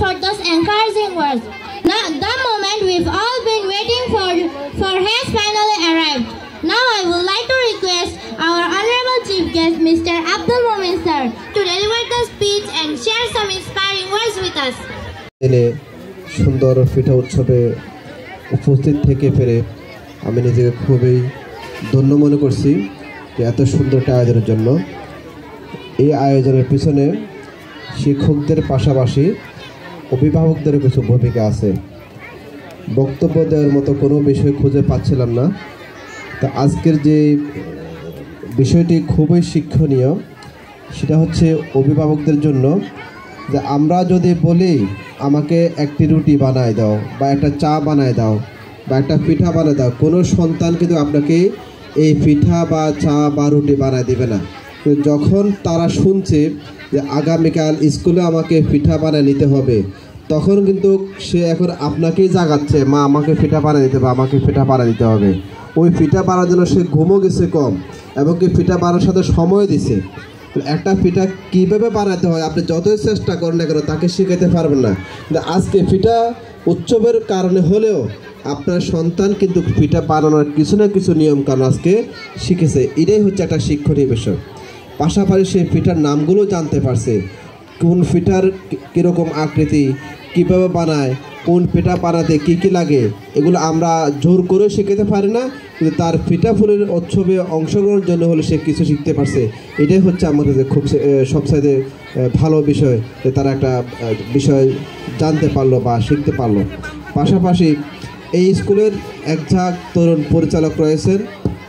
for those encouraging words. Now, the moment we've all been waiting for has finally arrived. Now I would like to request our Honorable Chief Guest, Mr. Abdul Momin sir, to deliver the speech and share some inspiring words with us. সুন্দর পিঠা উৎসবে উপস্থিত থেকে পেরে আমি নিজেকে খুবই ধন্য মনে করছি যে এত সুন্দর একটা আয়োজনের জন্য। এই আয়োজনের পিছনে শিক্ষকদের পাশাপাশি অভিভাবকদের কিছু ভূমিকা আছে। বক্তব্য দেওয়ার মতো কোনো বিষয় খুঁজে পাচ্ছিলাম না। তা আজকের যে বিষয়টি খুবই শিক্ষণীয় সেটা হচ্ছে অভিভাবকদের জন্য, যে আমরা যদি বলি আমাকে একটি রুটি বানায় দাও বা একটা চা বানায় দাও বা একটা পিঠা বানায় দাও, কোনো সন্তান কিন্তু আপনাকে এই পিঠা বা চা বা রুটি বানায় দেবে না। যখন তারা শুনছে যে আগামীকাল স্কুলে আমাকে পিঠা বানায় নিতে হবে, তখন কিন্তু সে এখন আপনাকেই জাগাচ্ছে, মা আমাকে পিঠা বানিয়ে দিতে হবে, আমাকে পিঠা বানিয়ে দিতে হবে। ওই পিঠা বানানোর জন্য সে ঘুমও গেছে কম এবং কি পিঠা বানানোর সাথে সময় দিছে। একটা পিঠা কীভাবে বানাতে হয় আপনি যতই চেষ্টা করেন না কেন তাকে শেখাতে পারবেন না। কিন্তু আজকে পিঠা উৎসবের কারণে হলেও আপনার সন্তান কিন্তু পিঠা বানানোর কিছু না কিছু নিয়ম কারণ আজকে শিখেছে। এটাই হচ্ছে একটা শিক্ষণীয় বিষয়। পাশাপাশি সেই পিঠার নামগুলো জানতে পারছে, কোন পিঠার কীরকম আকৃতি, কীভাবে বানায়, কোন পিঠা বানাতে কী কী লাগে, এগুলো আমরা জোর করে শেখাতে পারি না, কিন্তু তার পিঠা ফুলের উৎসবে অংশগ্রহণের জন্য হলে সে কিছু শিখতে পারছে। এটাই হচ্ছে আমাদের খুব সবচাইতে ভালো বিষয়, যে তারা একটা বিষয় জানতে পারলো বা শিখতে পারলো। পাশাপাশি এই স্কুলের একঝাঁক তরুণ পরিচালক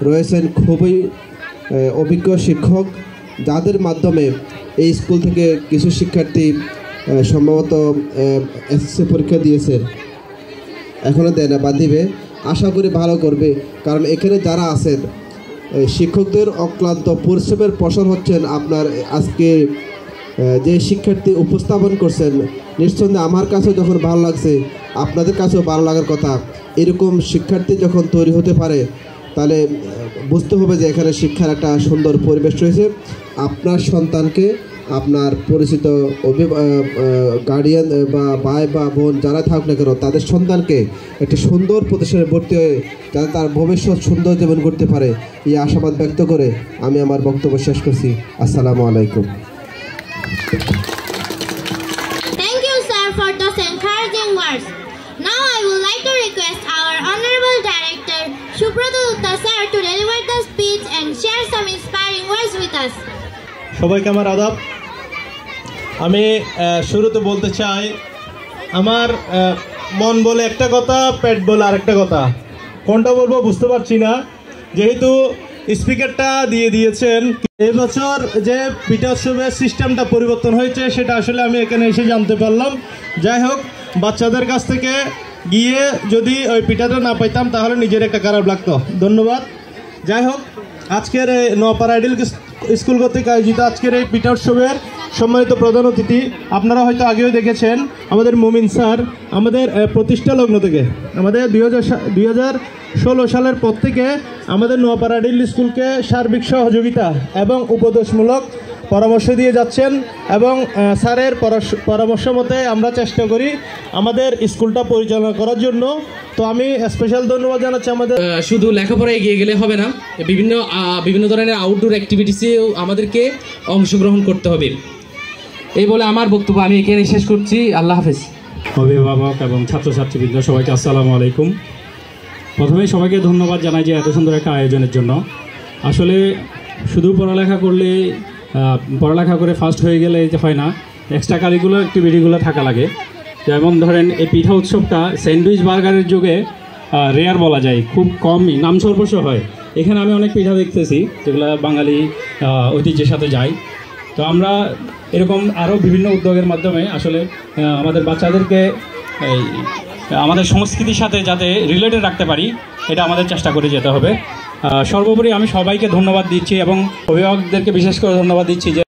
রয়েছেন খুবই অভিজ্ঞ শিক্ষক, যাদের মাধ্যমে এই স্কুল থেকে কিছু শিক্ষার্থী সম্ভবত এসএসসি পরীক্ষা দিয়েছেন, এখনও দেয় না বা দিবে, আশা করি ভালো করবে। কারণ এখানে যারা আছেন শিক্ষকদের অক্লান্ত পরিশ্রমের ফসল হচ্ছেন আপনার আজকে যে শিক্ষার্থী উপস্থাপন করছেন। নিঃসন্দেহে আমার কাছেও যখন ভালো লাগছে আপনাদের কাছেও ভালো লাগার কথা। এরকম শিক্ষার্থী যখন তৈরি হতে পারে তাহলে বুঝতে হবে যে এখানে শিক্ষার একটা সুন্দর পরিবেশ রয়েছে। আপনার সন্তানকে আপনার পরিচিত গার্ডিয়ান বা ভাই বা বোন যারা থাকুক না কেন তাদের সন্তানকে একটি সুন্দর প্রতিষ্ঠানে ভর্তি হয়ে যাতে তার ভবিষ্যৎ সুন্দর জীবন করতে পারে, এই আশাবাদ ব্যক্ত করে আমি আমার বক্তব্য শেষ করছি। আসসালামু আলাইকুম। Thank you, sir, for those encouraging words. Now I would like to request our Honorable Director, Subrata Dutta sir, to deliver the speech and share some inspiring words with us. সবাইকে আমার আদাব। আমি শুরুতে বলতে চাই, আমার মন বলে একটা কথা, পেট বলে আরেকটা কথা। কোনটা বলবো বুঝতে পারছি না, যেহেতু স্পিকারটা দিয়ে দিয়েছেন। এই বছর যে পিঠা উৎসবের সিস্টেমটা পরিবর্তন হয়েছে সেটা আসলে আমি এখানে এসে জানতে পারলাম। যাই হোক, বাচ্চাদের কাছ থেকে গিয়ে যদি ওই পিঠাটা না পাইতাম তাহলে নিজের একটা খারাপ লাগতো। ধন্যবাদ। যাই হোক, আজকের নোয়াপাড়া আইডিয়াল স্কুল কর্তৃক আয়োজিত আজকের এই পিঠা উৎসবের সম্মানিত প্রধান অতিথি আপনারা হয়তো আগেও দেখেছেন, আমাদের মোমিন স্যার আমাদের প্রতিষ্ঠা লগ্ন থেকে আমাদের 2016 সালের পর থেকে আমাদের নোয়াপাড়া আইডিয়াল স্কুলকে সার্বিক সহযোগিতা এবং উপদেশমূলক পরামর্শ দিয়ে যাচ্ছেন এবং স্যারের পরামর্শ মতে আমরা চেষ্টা করি আমাদের স্কুলটা পরিচালনা করার জন্য। তো আমি স্পেশাল ধন্যবাদ জানাচ্ছি। আমাদের শুধু লেখাপড়ায় এগিয়ে গেলে হবে না, বিভিন্ন ধরনের আউটডোর অ্যাক্টিভিটিসেও আমাদেরকে অংশগ্রহণ করতে হবে। এই বলে আমার বক্তব্য আমি এখানে শেষ করছি। আল্লাহ হাফেজ। অভিভাবক এবং ছাত্রছাত্রীবৃন্দ সবাইকে আসসালামু আলাইকুম। প্রথমেই সবাইকে ধন্যবাদ জানাই যে এত সুন্দর একটা আয়োজনের জন্য। আসলে শুধু পড়ালেখা করে ফার্স্ট হয়ে গেলে হয় না, এক্সট্রা কারিকুলার অ্যাক্টিভিটিগুলো থাকা লাগে। যেমন ধরেন এই পিঠা উৎসবটা স্যান্ডউইচ বার্গারের যুগে রেয়ার বলা যায়, খুব কমই নাম সর্বস্ব হয়। এখানে আমি অনেক পিঠা দেখতেছি যেগুলো বাঙালি ঐতিহ্যের সাথে যায়। তো আমরা এরকম আরও বিভিন্ন উদ্যোগের মাধ্যমে আসলে আমাদের বাচ্চাদেরকে আমাদের সংস্কৃতির সাথে যাতে রিলেটেড রাখতে পারি, এটা আমাদের চেষ্টা করে যেতে হবে। সর্বোপরি আমি সবাইকে ধন্যবাদ দিচ্ছি এবং অভিভাবকদেরকে বিশেষ করে ধন্যবাদ দিচ্ছি যে